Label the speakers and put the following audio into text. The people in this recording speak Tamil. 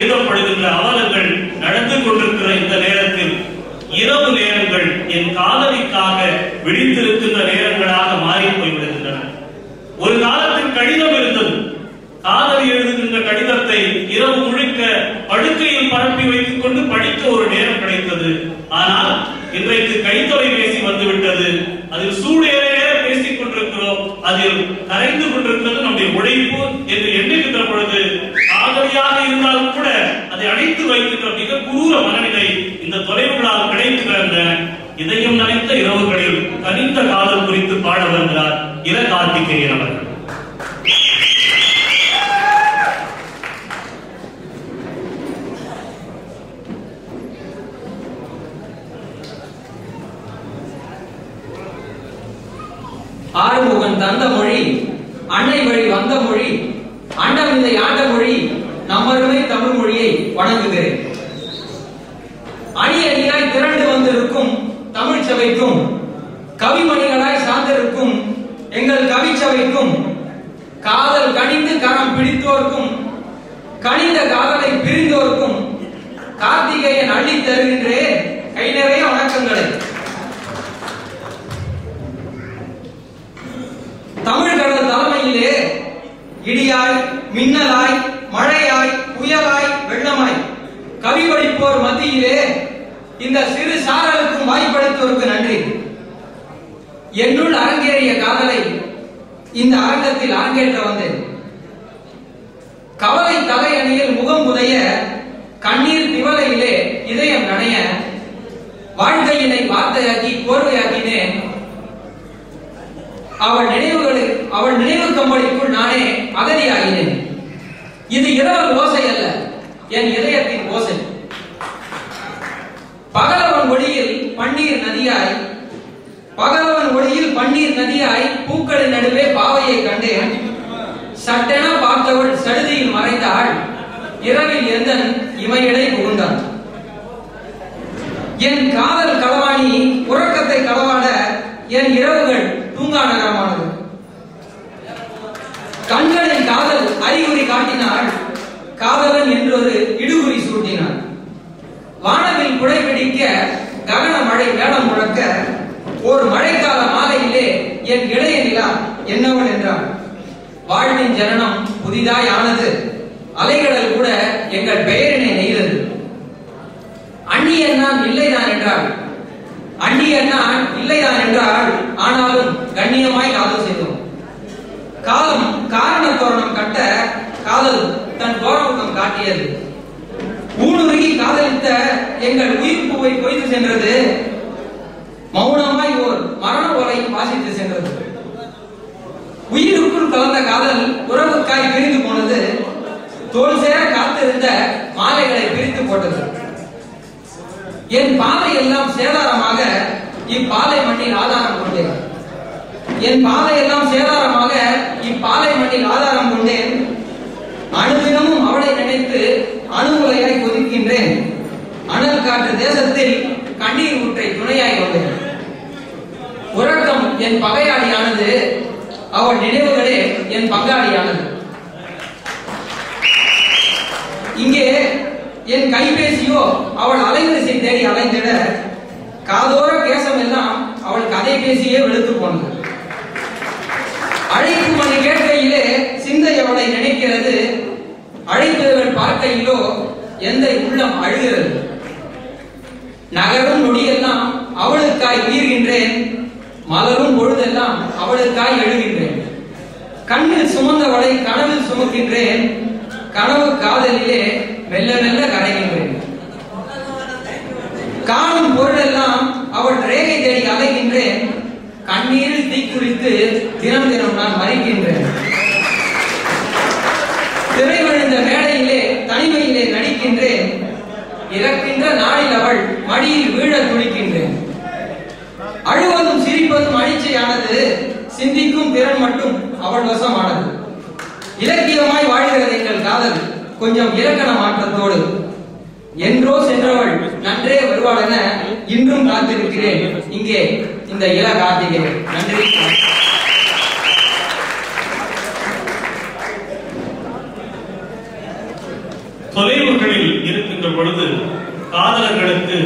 Speaker 1: எழுதப்படுகின்ற அவலங்கள் நடந்து கொண்டிருக்கிற இந்த நேரத்தில் இரவு நேரங்கள் என் காதலிக்காக விழித்திருக்கின்ற நேரங்களாக மாறி போய்விடுகின்றன. ஒரு காலத்தில் கடிதம் இருந்தது. காதலி எழுதுகின்ற கடிதத்தை இரவு முழுக்க படுக்கையில் பரப்பி வைத்துக் கொண்டு படிக்க ஒரு நேரம் கிடைத்தது. ஆனால் இன்றைக்கு கைத்தொலைபேசி வந்துவிட்டது. அதில் சூடேற பேசிக் கொண்டிருக்கிறோம். அதில் கரைந்து கொண்டிருக்கிறது நம்முடைய உழைப்பு என்று எண்ணுகின்ற பொழுது காதலியாக இருந்தாலும் கூட அதை அழைத்து வைக்கின்ற மிக குரூர மனநிலை இந்த தொலைவுகளால் கிடைக்கின்ற இதயம் நனைத்த இரவுகளில் கனிந்த காதல் குறித்து பாட வருகிறார் இள கார்த்திகேயன் அவர்கள்.
Speaker 2: ஆறுமுகன் தந்த மொழி, அன்னை வழி வந்த மொழி, அண்டம் இந்த ஆண்ட மொழி, நம்மருமை தமிழ் மொழியை வணங்குகிறேன். அணி அணியாய் திரண்டு வந்திருக்கும் தமிழ் சபைக்கும், கவிமணிகளாய் சார்ந்திருக்கும் எங்கள் கவிச்சபைக்கும், காதல் கனிந்து கரம் பிடித்தோர்க்கும், கனிந்த காதலை பிரிந்தோர்க்கும் கார்த்திகேயன் அள்ளி தருகின்றேன் கை நிறைய வணக்கங்களை. தமிழ் கடல் தலைமையிலே இடியாய், மின்னலாய், மழையாய், புயலாய், வெள்ளமாய் கவி படிப்போர் மத்தியிலே இந்த சிறு சாரலுக்கும் வாய்ப்பளித்தோருக்கு நன்றி. என்னுள் அரங்கேறிய காதலை இந்த அரங்கத்தில் அரங்கேற்ற வந்தேன். கவலை தலையணியில் முகம் புதைய, கண்ணீர் திவலையிலே இதயம் நனைய, வாழ்க்கையினை வார்த்தையாக்கி கோர்வையாக்கினேன். அவள் நினைவு கம்பளிக்குள் நானே அகதியாகினேன். இது இரவல் ஓசை அல்ல, என் இதயத்தின் ஓசை. பகலவன் ஒளியில் பன்னீர் நதியாய், பகலவன் ஒளியில் பன்னீர் நதியாய் பூக்களின் நடுவே பாவையை கண்டேன். சட்டென பார்த்தவள் சடுதியில் மறைந்தாள். இரவில் எந்தன் இமையிடை புகுந்தாள். என் காதல் களவாணி உறக்கத்தை களவாட என் இரவுகள் தூங்கா நகரமானது. கண்களின் காதல் அறிகுறி காட்டினாள். காதலன் என்றொரு இடுகுறி சூட்டினாள். வானவில் குடை பிடிக்க, ககன மழை வேடம் முழக்க, ஒரு மழைக்கால மாலையிலே என் இளைய நிலா என்னவன் என்றாள். வாழ்வின் ஜனனம் புதிதாய் ஆனது. அலைகடல் கூட எங்கள் பெயரினை நெய்தது. அந்நியன் நான் இல்லைதான் என்றாள். அந்நியன் நான் இல்லைதான் என்றால், ஆனாலும் கண்ணியமாய் காதல் செய்தோம். காலம் காரண தோரணம் கட்ட காதல் தன் தோரணம் காட்டியது. ஊனுருகி காதலித்த எங்கள் உயிர் பூவை கொய்து சென்றது. மௌனமாய் ஓர் மரண ஓலை வாசித்து சென்றது. உயிருக்குள் கலந்த காதல் உறவுக்காய் பிரிந்து போனது. தோல் சேர காத்திருந்த மாலைகளை பிரித்து போட்டது. என் பாதை எல்லாம் சேதாரமாக இப்பாலை மண்ணில் ஆதாரம் கொண்டேன். என் பாதை எல்லாம் சேதாரமாக இப்பாலை மண்ணில் ஆதாரம் கொண்டேன். அணுதினமும் அவளை நினைத்து அணுகுலையாய் கொதிக்கின்றேன். அனல் காற்று தேசத்தில் கண்ணீர் ஊற்றை துணையாய் வந்தேன். உறக்கம் என் பகையாளியானது. அவள் நினைவுகளே என் பங்காளியானது. இங்கே என் கைபேசியோ அவள் அலைவரிசை தேடி அலைந்திட, காதோர கேசம் எல்லாம் அவள் கதை பேசியே வெளுத்து போனது. அழைப்பு மணி கேட்கையிலே சிந்தை அவளை நினைக்கிறது. அழைப்புகள் பார்க்கையிலோ எந்த உள்ளம் அழுகிறது. நகரும் நொடியெல்லாம் அவளுக்காய் உயிர்கின்றேன். மலரும் பொழுதெல்லாம் அவளுக்காய் எழுகின்றேன். கண்ணில் சுமந்தவளை கனவில் சுமக்கின்றேன். கனவு காதலிலே மெல்ல மெல்ல கரைகின்றேன். காணும் பொருளெல்லாம் அவள் ரேகை தேடி அலைகின்றேன். கண்ணீரில் தீக்குறித்து தினம் தினம் நான் மறிக்கின்றேன். திரை விழுந்த மேடையிலே தனிமையிலே நடிக்கின்றேன். இறக்கின்ற நாளில் அவள் மடியில் வீழ துடிக்கின்றேன். அழுவதும் சிரிப்பதும் அனிச்சையானது. சிந்திக்கும் திறன் மட்டும் அவள் வசமானது. இலக்கியமாய் வாழ்கிறது எங்கள் காதல், கொஞ்சம் இலக்கண மாற்றத்தோடு. என்றோ சென்றவள் நன்றே வருவாள் என இன்றும் காத்திருக்கிறேன் இங்கே இந்த இள கார்த்திகேயன். நன்றி.
Speaker 1: தொலைவுகளில் இருக்கின்ற பொழுது காதலர்களுக்கு